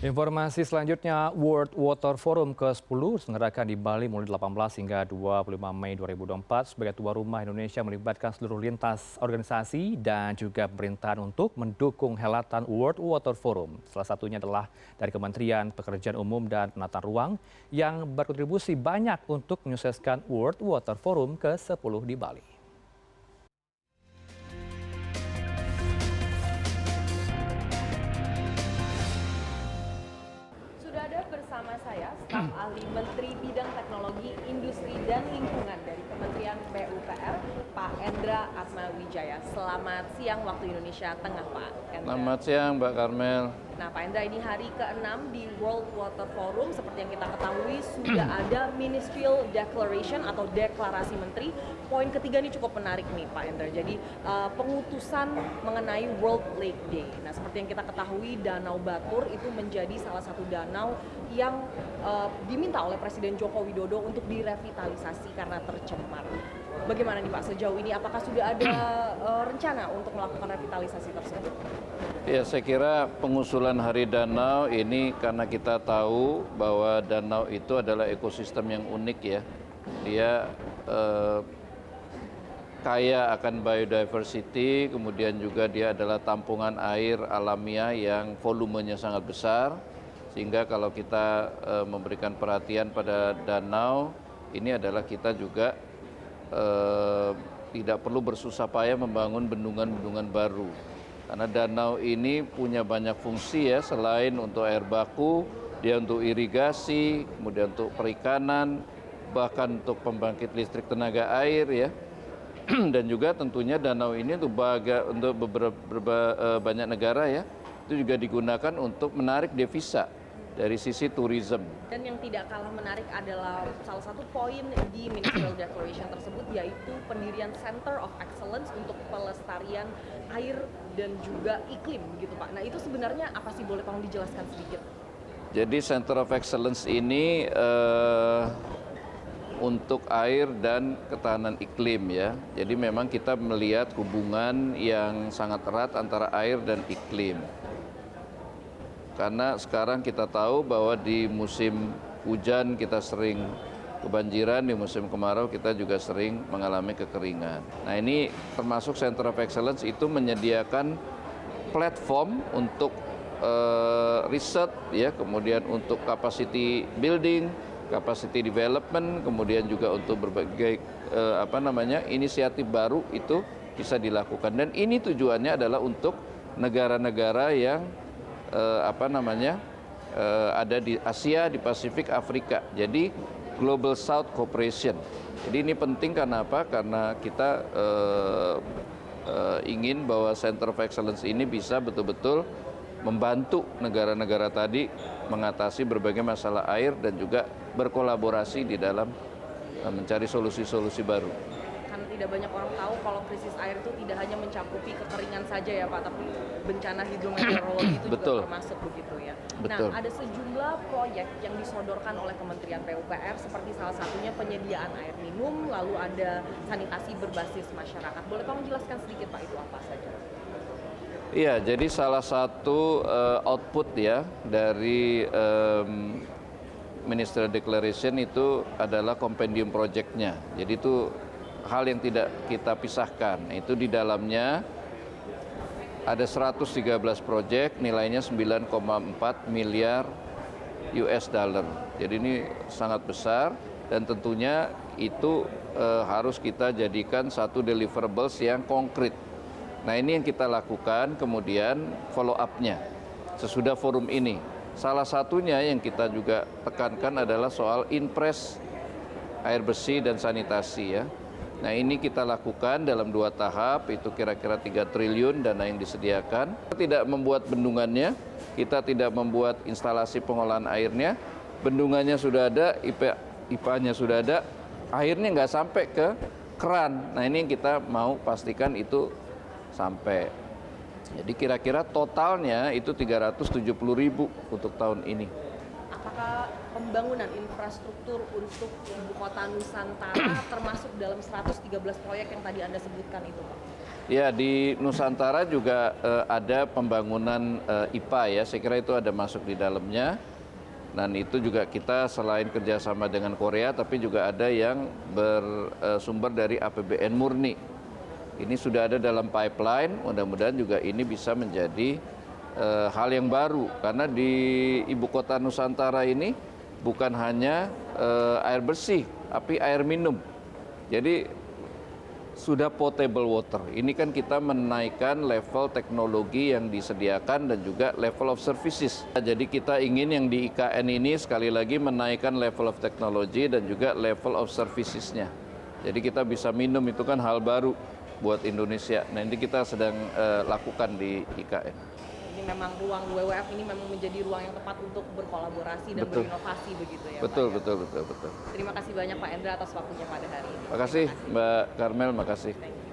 Informasi selanjutnya, World Water Forum ke-10 diselenggarakan di Bali mulai 18 hingga 25 Mei 2024 sebagai tuan rumah Indonesia melibatkan seluruh lintas organisasi dan juga pemerintahan untuk mendukung helatan World Water Forum. Salah satunya adalah dari Kementerian Pekerjaan Umum dan Penataan Ruang yang berkontribusi banyak untuk menyukseskan World Water Forum ke-10 di Bali. Sudah ada bersama saya staf ahli Menteri Bidang Teknologi, Industri dan Lingkungan dari Kementerian PUPR, Pak Endra Atmawijaya. Selamat siang waktu Indonesia Tengah, Pak Endra. Selamat siang, Mbak Karmel. Nah, Pak Endra, ini hari ke-6 di World Water Forum. Seperti yang kita ketahui, sudah ada Ministerial Declaration atau Deklarasi Menteri. Poin ketiga ini cukup menarik nih, Pak Endra. Jadi, pengutusan mengenai World Lake Day. Nah, seperti yang kita ketahui, Danau Batur itu menjadi salah satu danau yang diminta oleh Presiden Joko Widodo untuk direvitalisasi karena tercemar. Bagaimana nih Pak sejauh ini? Apakah sudah ada rencana untuk melakukan revitalisasi tersebut? Ya, saya kira pengusulan Hari Danau ini karena kita tahu bahwa danau itu adalah ekosistem yang unik ya. Dia kaya akan biodiversity, kemudian juga dia adalah tampungan air alamiah yang volumenya sangat besar. Sehingga kalau kita memberikan perhatian pada danau, ini adalah kita juga tidak perlu bersusah payah membangun bendungan-bendungan baru. Karena danau ini punya banyak fungsi ya, selain untuk air baku, dia untuk irigasi, kemudian untuk perikanan, bahkan untuk pembangkit listrik tenaga air ya. Dan juga tentunya danau ini untuk banyak negara ya, itu juga digunakan untuk menarik devisa dari sisi tourism. Dan yang tidak kalah menarik adalah salah satu poin di Ministerial Declaration tersebut, yaitu pendirian Center of Excellence untuk pelestarian air dan juga iklim gitu Pak. Nah itu sebenarnya apa sih, boleh tolong dijelaskan sedikit? Jadi Center of Excellence ini untuk air dan ketahanan iklim ya. Jadi memang kita melihat hubungan yang sangat erat antara air dan iklim. Karena sekarang kita tahu bahwa di musim hujan kita sering kebanjiran, di musim kemarau kita juga sering mengalami kekeringan. Nah ini termasuk Center of Excellence itu menyediakan platform untuk riset, ya, kemudian untuk capacity building, capacity development, kemudian juga untuk berbagai inisiatif baru itu bisa dilakukan. Dan ini tujuannya adalah untuk negara-negara yang ada di Asia, di Pasifik, Afrika. Jadi Global South Cooperation. Jadi ini penting karena apa? Karena kita ingin bahwa Center of Excellence ini bisa betul-betul membantu negara-negara tadi mengatasi berbagai masalah air dan juga berkolaborasi di dalam mencari solusi-solusi baru. Karena tidak banyak orang tahu kalau krisis air itu tidak hanya mencakupi kekeringan saja ya Pak, tapi bencana hidrometeorologi itu Betul. juga termasuk begitu ya. Betul. Nah, ada sejumlah proyek yang disodorkan oleh Kementerian PUPR seperti salah satunya penyediaan air minum, lalu ada sanitasi berbasis masyarakat. Boleh tolong jelaskan sedikit Pak, itu apa saja? Iya, jadi salah satu output ya dari Ministerial Declaration itu adalah compendium project-nya. Jadi itu hal yang tidak kita pisahkan. Itu di dalamnya ada 113 proyek, nilainya 9,4 miliar US dollar. Jadi ini sangat besar dan tentunya itu harus kita jadikan satu deliverables yang konkret. Nah ini yang kita lakukan, kemudian follow up-nya sesudah forum ini. Salah satunya yang kita juga tekankan adalah soal impres air bersih dan sanitasi ya. Nah ini kita lakukan dalam 2 tahap, itu kira-kira 3 triliun dana yang disediakan. Kita tidak membuat bendungannya, kita tidak membuat instalasi pengolahan airnya, bendungannya sudah ada, IPA-nya sudah ada, airnya nggak sampai ke keran. Nah ini yang kita mau pastikan itu sampai. Jadi kira-kira totalnya itu 370.000 untuk tahun ini. Apakah pembangunan infrastruktur untuk Ibu Kota Nusantara termasuk dalam 113 proyek yang tadi Anda sebutkan itu Pak? Ya, di Nusantara juga ada pembangunan IPA ya, saya kira itu ada masuk di dalamnya. Dan itu juga kita selain kerjasama dengan Korea, tapi juga ada yang bersumber dari APBN murni. Ini sudah ada dalam pipeline, mudah-mudahan juga ini bisa menjadi hal yang baru. Karena di ibu kota Nusantara ini bukan hanya air bersih, tapi air minum. Jadi sudah potable water. Ini kan kita menaikkan level teknologi yang disediakan dan juga level of services. Jadi kita ingin yang di IKN ini sekali lagi menaikkan level of technology dan juga level of servicesnya. Jadi kita bisa minum, itu kan hal baru buat Indonesia. Nah ini kita sedang lakukan di IKN. Ini memang ruang WWF ini memang menjadi ruang yang tepat untuk berkolaborasi dan Betul. berinovasi begitu ya Betul, Pak. betul. Terima kasih banyak Pak Endra atas waktunya pada hari ini. Makasih Mbak Karmel, makasih. Thank you.